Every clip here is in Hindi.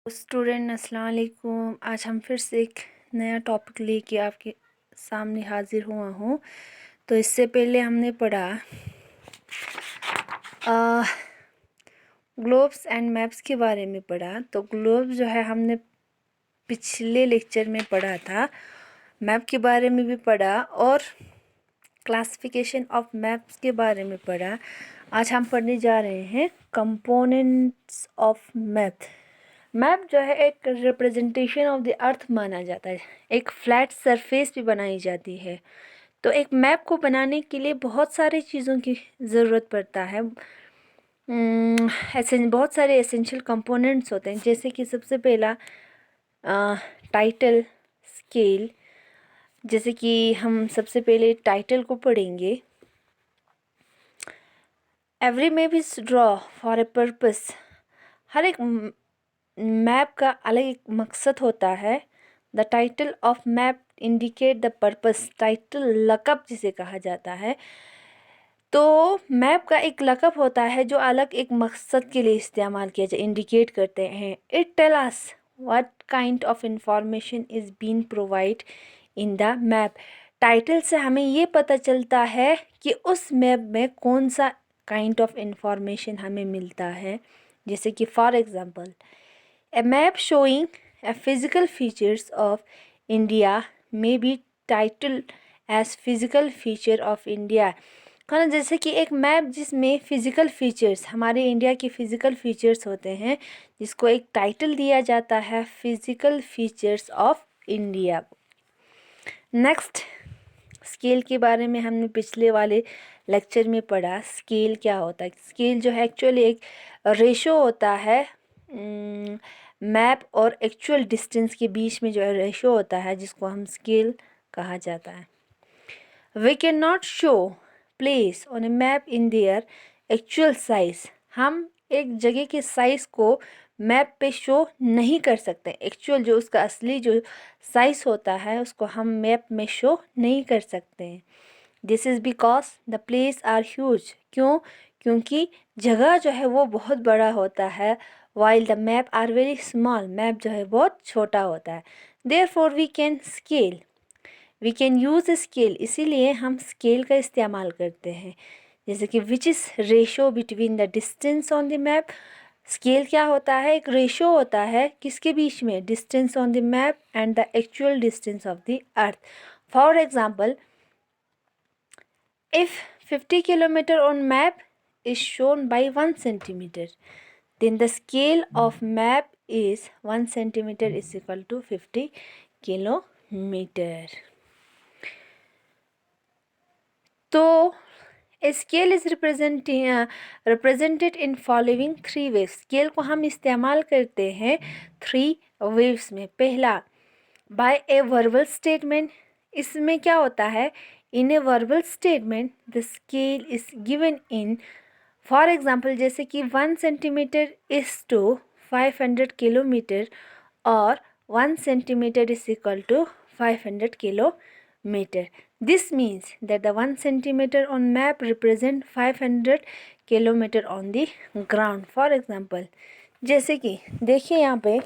स्टूडेंट अस्सलाम वालेकुम। आज हम फिर से एक नया टॉपिक लेके आपके सामने हाजिर हुआ हूँ। तो इससे पहले हमने पढ़ा ग्लोब्स एंड मैप्स के बारे में पढ़ा। तो ग्लोब्स जो है हमने पिछले लेक्चर में पढ़ा था, मैप के बारे में भी पढ़ा और क्लासिफिकेशन ऑफ मैप्स के बारे में पढ़ा। आज हम पढ़ने जा रहे हैं कंपोनेंट्स ऑफ मैप। मैप जो है एक रिप्रेजेंटेशन ऑफ द अर्थ माना जाता है, एक फ्लैट सरफेस भी बनाई जाती है। तो एक मैप को बनाने के लिए बहुत सारी चीज़ों की ज़रूरत पड़ता है। ऐसे बहुत सारे एसेंशियल कंपोनेंट्स होते हैं, जैसे कि सबसे पहला टाइटल, स्केल। जैसे कि हम सबसे पहले टाइटल को पढ़ेंगे। Every map is draw for a purpose. हर एक मैप का अलग एक मकसद होता है। The title of map indicate the purpose. Title लक़ब जिसे कहा जाता है। तो मैप का एक लक़ब होता है जो अलग एक मकसद के लिए इस्तेमाल किया जाए, इंडिकेट करते हैं। It tell us what kind of information is being provide in the map. Title से हमें ये पता चलता है कि उस मैप में कौन सा काइंड ऑफ इंफॉर्मेशन हमें मिलता है। जैसे कि for example, a map showing a physical features of India may be titled as physical feature of India। खाना जैसे कि एक मैप जिसमें फ़िज़िकल फीचर्स, हमारे इंडिया के फ़िज़िकल फीचर्स होते हैं, जिसको एक टाइटल दिया जाता है physical features of India. Next, scale के बारे में हमने पिछले वाले लेक्चर में पढ़ा। स्केल क्या होता है? स्केल जो है एक्चुअली एक रेशो होता है मैप और एक्चुअल डिस्टेंस के बीच में जो है रेशो होता है, जिसको हम स्केल कहा जाता है। We can not show place on a map in their actual size. हम एक जगह के साइज़ को मैप पे शो नहीं कर सकते। एक्चुअल जो उसका असली जो साइज़ होता है उसको हम मैप में शो नहीं कर सकते हैं। This is because the place are huge. क्यों? क्योंकि जगह जो है वो बहुत बड़ा होता है, while the map are very small. Map जो है बहुत छोटा होता है। Therefore we can scale, we can use scale. इसीलिए हम स्केल का इस्तेमाल करते हैं। जैसे कि which is ratio between the distance on the map. Scale क्या होता है? एक रेशो होता है किसके बीच में? Distance on the map and the actual distance of the earth. For example, if 50 kilometer on map is shown by 1 centimeter, then the scale of map is 1 centimeter is equal to 50 kilometer. तो scale is represented in following 3 waves। Scale को हम इस्तेमाल करते हैं 3 waves में। पहला, बाय ए वर्बल स्टेटमेंट। इसमें क्या होता है? In a verbal statement the scale is given in, for example जैसे कि 1 सेंटीमीटर इज टू 500 किलोमीटर और 1 centimetre is equal to 500 kilometer. This means that the 1 centimeter on map represent 500 kilometer on the ground. For example, जैसे कि देखिए यहाँ पे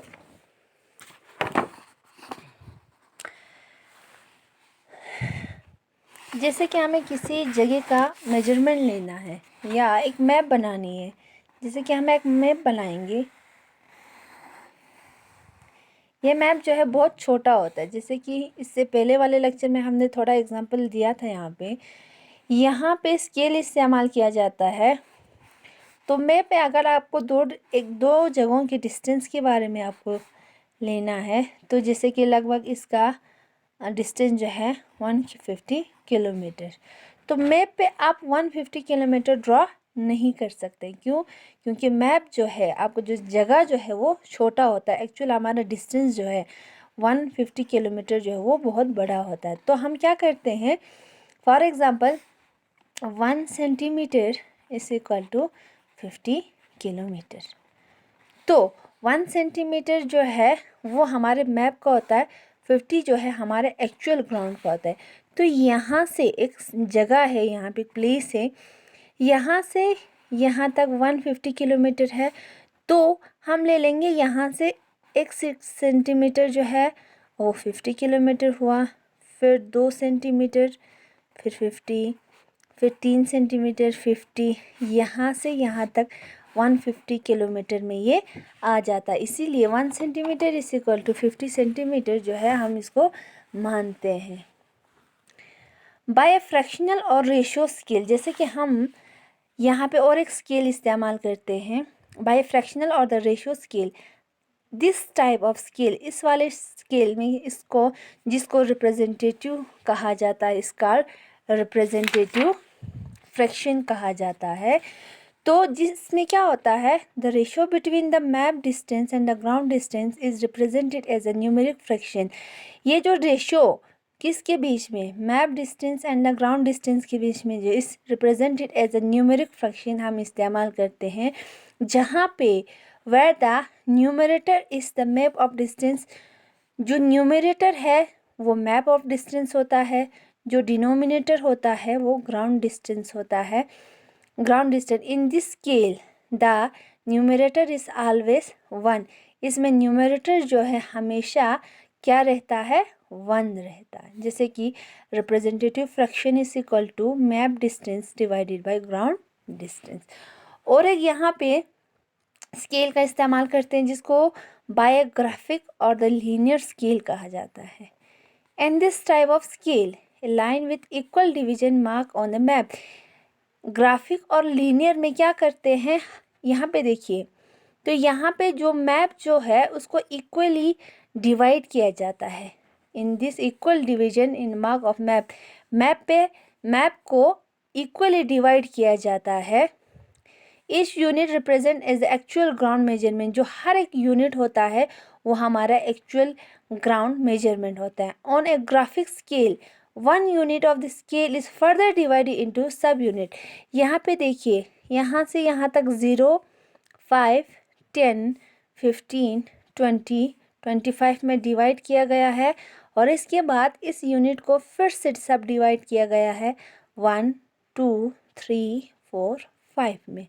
जैसे कि हमें किसी जगह का मेजरमेंट लेना है या एक मैप बनानी है। जैसे कि हम एक मैप बनाएंगे, ये मैप जो है बहुत छोटा होता है। जैसे कि इससे पहले वाले लेक्चर में हमने थोड़ा एग्जांपल दिया था। यहाँ पे स्केल इस्तेमाल किया जाता है। तो मैप पे अगर आपको दो जगहों के डिस्टेंस के बारे में आपको लेना है, तो जैसे कि लगभग इसका डिस्टेंस जो है 150 किलोमीटर। तो मैप पे आप 150 किलोमीटर ड्रॉ नहीं कर सकते। क्यों? क्योंकि मैप जो है आपको जो जगह जो है वो छोटा होता है। एक्चुअल हमारा डिस्टेंस जो है 150 किलोमीटर जो है वो बहुत बड़ा होता है। तो हम क्या करते हैं, for example 1 centimetre is equal to 50 kilometre. तो 1 सेंटीमीटर जो है वो हमारे मैप का होता है, 50 जो है हमारे एक्चुअल ग्राउंड का होता है। तो यहाँ से एक जगह है, यहाँ पे प्लेस है, यहाँ से यहाँ तक 150 किलोमीटर है। तो हम ले लेंगे यहाँ से 1 सेंटीमीटर जो है वो 50 किलोमीटर हुआ, फिर 2 सेंटीमीटर, फिर 50, फिर 3 सेंटीमीटर 50, यहाँ से यहाँ तक 150 किलोमीटर में ये आ जाता है। इसीलिए 1 centimetre is equal to 50 centimetre जो है हम इसको मानते हैं। बाय ए फ्रैक्शनल और रेशियो स्केल, जैसे कि हम यहाँ पे और एक स्केल इस्तेमाल करते हैं, बाय फ्रैक्शनल और the ratio scale. This type of scale, इस वाले स्केल में इसको जिसको रिप्रेजेंटेटिव कहा जाता है, इसका रिप्रेजेंटेटिव फ्रैक्शन कहा जाता है। तो जिसमें क्या होता है, the ratio between the map distance and the ground distance is represented as a numeric fraction. ये जो रेशियो किसके बीच में, map distance and the ground distance के बीच में जो इस represented as a numeric fraction हम इस्तेमाल करते हैं, जहाँ पे where the numerator is the map of distance, जो न्यूमरेटर है वो मैप ऑफ डिस्टेंस होता है, जो डिनोमिनेटर होता है वो ग्राउंड डिस्टेंस होता है, ground distance. In this scale the numerator is always 1। इसमें न्यूमरेटर जो है हमेशा क्या रहता है, 1 रहता है। जैसे कि representative fraction is equal to map distance divided by ground distance. और एक यहाँ पे स्केल का इस्तेमाल करते हैं जिसको बायोग्राफिक और द लीनियर स्केल कहा जाता है। And this type of scale A line with equal division mark on the map. Graphic और लीनियर में क्या करते हैं, यहाँ पे देखिए, तो यहाँ पे जो मैप जो है उसको इक्वली डिवाइड किया जाता है। In this equal division in mark of map, map को इक्वली डिवाइड किया जाता है। Each unit represent as actual ground measurement, जो हर एक यूनिट होता है वो हमारा एक्चुअल ग्राउंड मेजरमेंट होता है। On A graphic scale 1 unit of the scale is further divided into सब यूनिट। यहाँ पे देखिए, यहाँ से यहाँ तक 0, 5, 10, 15, 20, 25 में डिवाइड किया गया है, और इसके बाद इस यूनिट को फिर से सब डिवाइड किया गया है 1, 2, 3, 4, 5 में।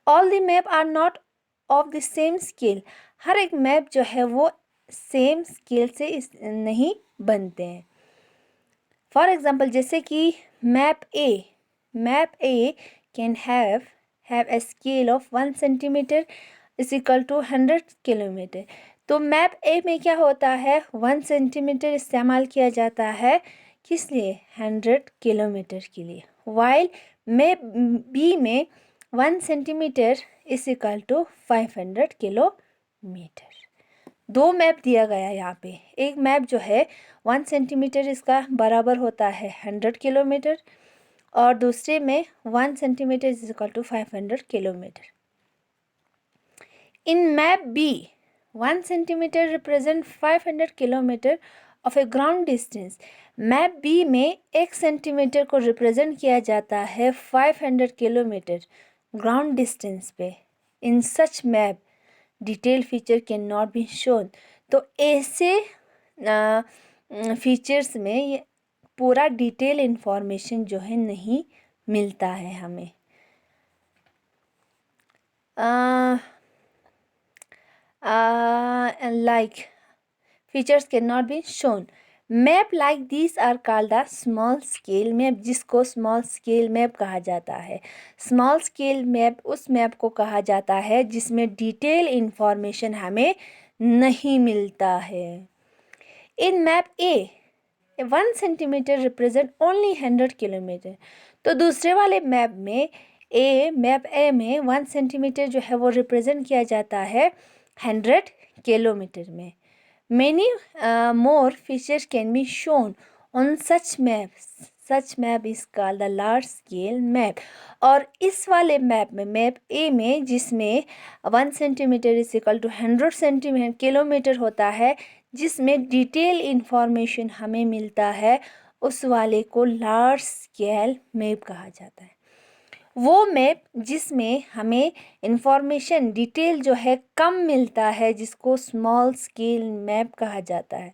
All the map are not of the same scale, हर एक मैप जो है वो सेम स्केल से नहीं बनते हैं। फॉर एग्जाम्पल, जैसे कि map A can have a scale of 1 centimetre is equal to 100 kilometre. तो मैप ए में क्या होता है, 1 सेंटीमीटर इस्तेमाल किया जाता है, किस लिए, 100 किलोमीटर के लिए। वाइल मैप बी में 1 centimetre is equal to 500 kilometre. 2 map दिया गया है यहाँ पे। एक मैप जो है 1 सेंटीमीटर इसका बराबर होता है 100 किलोमीटर, और दूसरे में 1 centimetre is equal to 500 kilometre. In map B 1 centimetre represent 500 kilometre of a ground distance. Map B में 1 सेंटीमीटर को रिप्रेजेंट किया जाता है 500 किलोमीटर ग्राउंड डिस्टेंस पे। In such map detail feature can not be shown. तो ऐसे फीचर्स में ये पूरा डिटेल इंफॉर्मेशन जो है नहीं मिलता है हमें। Like features can not be shown. Map like this are called the small scale map, जिसको स्मॉल स्केल मैप कहा जाता है। स्मॉल स्केल मैप उस मैप को कहा जाता है जिसमें डिटेल इंफॉर्मेशन हमें नहीं मिलता है। इन मैप ए 1 सेंटीमीटर रिप्रेजेंट ओनली 100 किलोमीटर। तो दूसरे वाले मैप में मैप ए में 1 सेंटीमीटर जो है वो रिप्रेजेंट किया जाता है 100 किलोमीटर में। Many more features can be shown on such maps. Such map is called the large scale map. और इस वाले मैप में, मैप ए में, जिसमें 1 centimetre is equal to 100 centimetre kilometre होता है, जिसमें डिटेल इंफॉर्मेशन हमें मिलता है, उस वाले को लार्ज स्केल मैप कहा जाता है। वो मैप जिसमें हमें इंफॉर्मेशन डिटेल जो है कम मिलता है, जिसको स्मॉल स्केल मैप कहा जाता है।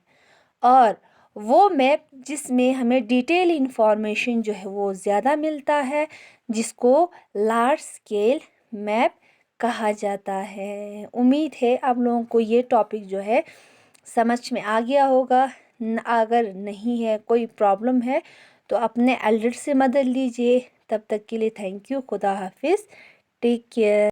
और वो मैप जिसमें हमें डिटेल इंफॉर्मेशन जो है वो ज़्यादा मिलता है, जिसको लार्ज स्केल मैप कहा जाता है। उम्मीद है आप लोगों को ये टॉपिक जो है समझ में आ गया होगा। अगर नहीं है, कोई प्रॉब्लम है, तो अपने एल्डर से मदद लीजिए। तब तक के लिए थैंक यू। खुदा हाफिज़। Take care.